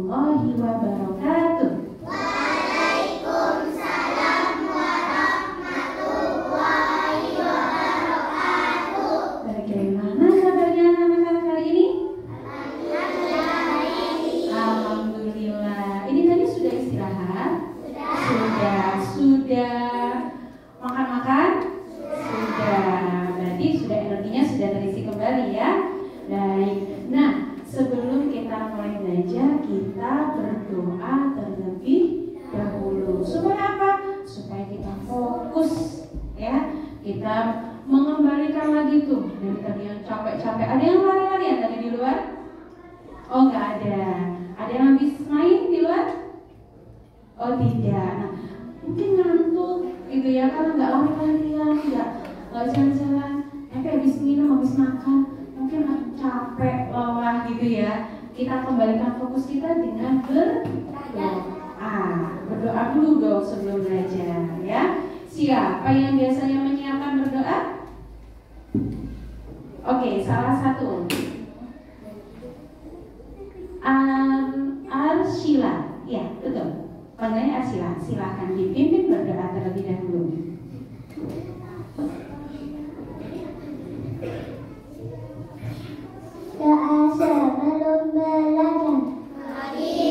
warahmatullahi wabarakatuh. Waalaikumsalam warahmatullahi wabarakatuh. Bagaimana kabarnya anak-anak hari ini? Alhamdulillah. Ini tadi sudah istirahat? Sudah. Makan-makan? Sudah. Berarti sudah energinya sudah terisi kembali ya. Baik. Nah, sebelum kita mulai belajar, kita berdoa terlebih dahulu. Supaya apa? Supaya kita fokus ya. Kita mengembalikan lagi tuh dari tadi yang capek-capek. Ada yang lari-larian tadi di luar? Oh, nggak ada. Ada yang habis main di luar? Oh, tidak. Nah, mungkin ngantuk gitu ya, kalau nggak lari-larian, nggak jalan-jalan, tapi habis minum, habis makan, mungkin capek, lelah gitu ya. Kita kembalikan fokus kita dengan berdoa. Berdoa dulu dong sebelum belajar ya. Siapa yang biasanya menyiapkan berdoa? Oke, salah satu. Arsyila, ya betul. Panggilannya Arsyila, silahkan dipimpin berdoa terlebih dahulu. Doa sebelum belajar.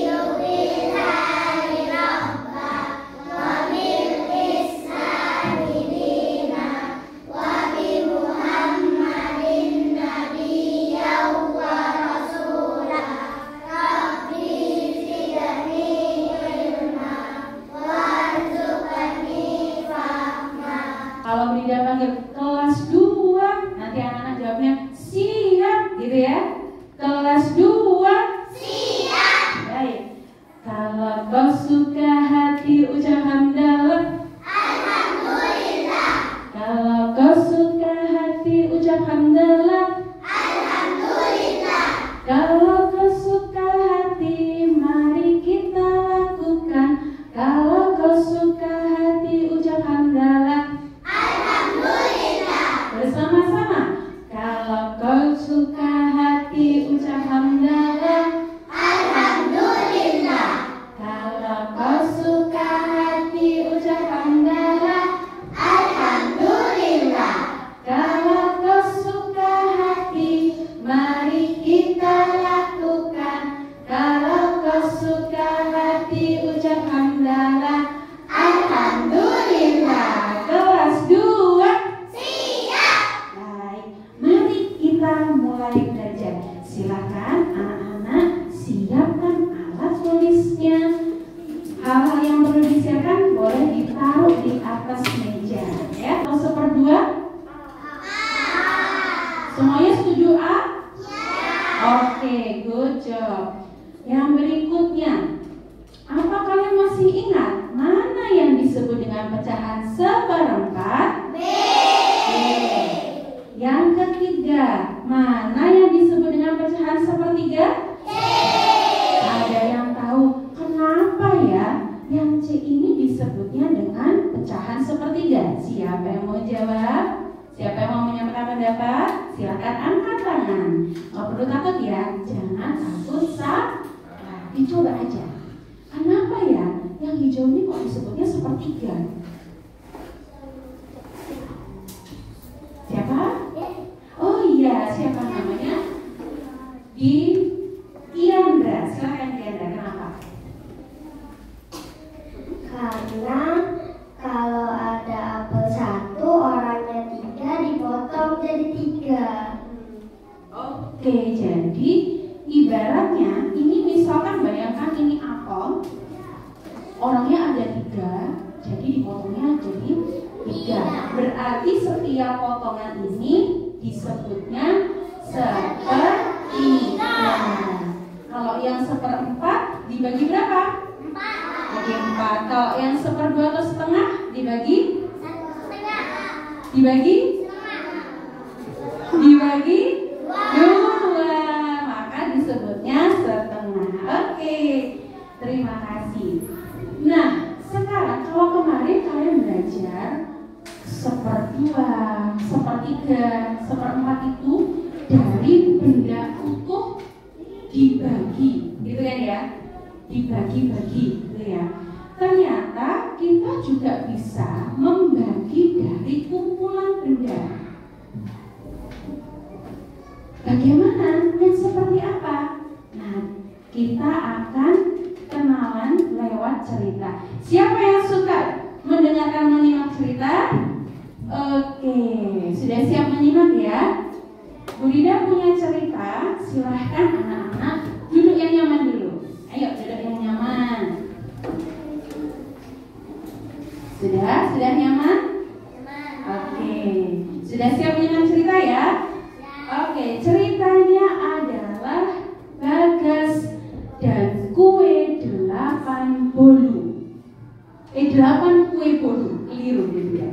Alhamdulillahi rabbah wa bil islami dina wa bi Muhammadin nabiyyan wa rasulah. Rabbi zidni ilma warzuqni fahma. Kalau Brida panggil kelas 2, nanti anak-anak jawabnya siap gitu ya. Kelas 2 Siap. baik. Kalau kau suka hati ucap hamdalah. Alhamdulillah. Kalau kau suka hati ucap hamdalah. Alhamdulillah. Kalau kau suka hati mari kita lakukan. Kalau kau suka hati ucap hamdalah. Alhamdulillah. Bersama-sama. Kalau kau suka hati ucap hamdalah. Alhamdulillah. Kalau kau suka hati ucap hamdalah. Alhamdulillah. Kalau kau suka hati mari kita lakukan. Kalau kau suka hati ucap hamdalah. Alhamdulillah. Kelas 2 Siap. baik. Mari kita mulai belajar. Silakan anak-anak siapkan alat tulisnya. Hal-hal yang perlu disiapkan boleh ditaruh di atas meja ya. Kalau seperdua semuanya setuju A? Oke, good job. Yang berikutnya, apa kalian masih ingat mana yang disebut dengan pecahan seperempat? B. Yang ketiga, mana yang disebut dengan pecahan sepertiga? C. Ada yang tahu kenapa ya yang C ini disebutnya dengan pecahan sepertiga? Siapa yang mau jawab? Siapa yang mau menyampaikan pendapat? Silakan angkat tangan. Nggak perlu takut ya, jangan takut salah. Dicoba aja. Kenapa ya yang hijau ini kok disebutnya sepertiga? Siapa? Oh iya, siapa namanya? Diandra. Silakan Diandra, kenapa? Karena kalau ada apel 1, orangnya 3 dipotong jadi 3. Oke, jadi ibaratnya ini misalkan bayangkan ini apel, orangnya ada 3, jadi dipotongnya jadi 3. Berarti setiap potongan ini disebutnya sepertiga. Kalau yang seperempat dibagi berapa? 4. Bagi 4. Kalau yang seperdua atau setengah dibagi? 1,5. Dibagi? Dibagi? 2. Maka disebutnya setengah. Oke, terima kasih. Nah, sekarang kalau kemarin kalian belajar seperdua, sepertiga, seperempat itu dari benda utuh dibagi, gitu kan ya? dibagi-bagi gitu ya. Ternyata kita juga bisa membagi dari kumpulan benda. Bagaimana? Yang seperti apa? Nah, kita akan kenalan lewat cerita. Siapa yang suka mendengarkan menyimak cerita? Oke, sudah siap menyimak ya? Bu Rida punya cerita, silahkan anak-anak duduk yang nyaman dulu. Ayo duduk yang nyaman. Sudah nyaman? Oke, sudah siap menyimak cerita ya? Oke, ceritanya adalah Bagas dan kue 8 bolu. 8 kue bolu, keliru gitu ya.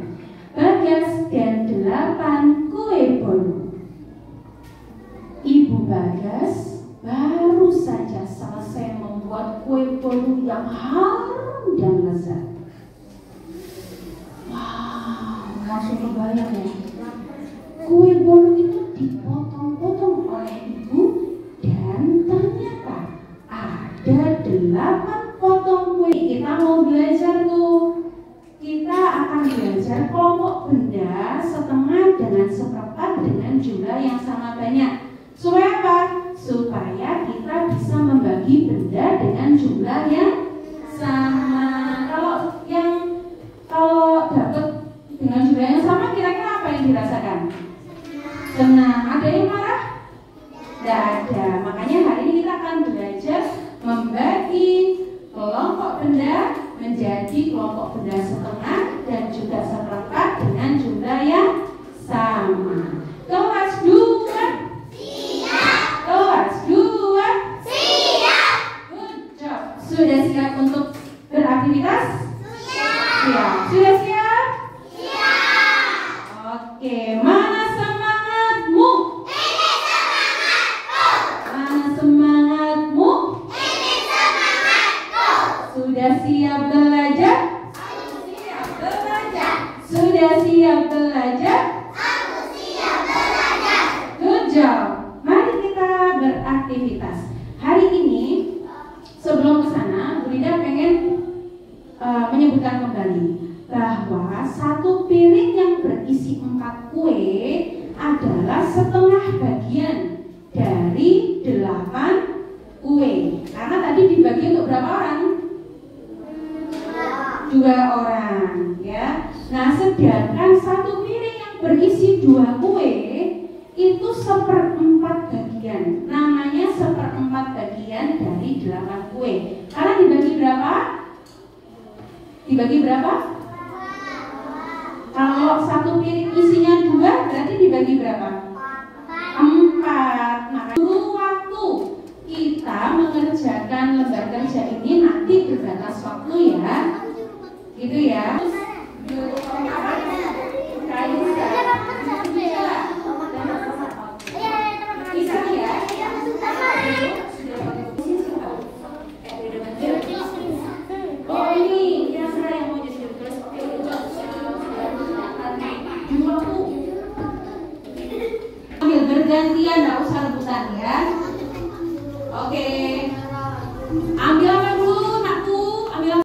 Bagas dan 8 kue bolu. Ibu Bagas baru saja selesai membuat kue bolu yang harum dan lezat. Wow, langsung kebayang ya. Kue bolu itu dipotong-potong oleh ibu dan ternyata ada 8 potong kue. Kita mau belajar tuh. Kita akan belajar kelompok benda setengah dengan seperempat dengan jumlah yang sama banyak. Supaya apa? Supaya kita bisa membagi benda dengan jumlah yang sama. Kalau dapat dengan jumlah yang sama, kira-kira apa yang dirasakan? Senang. Ada yang marah? Tidak ada. Makanya hari ini kita akan belajar membagi kelompok benda menjadi kelompok benda setengah dan juga seperempat dengan jumlah yang sama. Kelas 2 siap. Kelas 2 siap. Good job. Sudah siap untuk beraktivitas? Siap. Sudah siap? Siap. Oke, mana semangatmu? Ini semangatku. Mana semangatmu? Ini semangatku. Sudah siap belajar? Aku siap belajar. Sudah siap belajar? Aku siap belajar. Good job. Mari kita beraktivitas. Hari ini sebelum ke sana, Bu Rida pengen menyebutkan kembali bahwa satu piring yang berisi 4 kue adalah setengah bagian dari 8 kue. Karena tadi dibagi untuk berapa orang? 2 orang, ya. Nah, sedangkan satu piring yang berisi 2 kue itu 1/4 bagian. Namanya 1/4 bagian dari 8 kue. Karena dibagi berapa? Dibagi berapa? Kalau satu piring isinya 2, berarti dibagi berapa? 4. Maka waktu kita mengerjakan lembar kerja ini nanti berbatas waktu ya. Gitu ya. Bisa ya. Oh ini kira-kira yang mau jadi tulis bergantian, nggak usah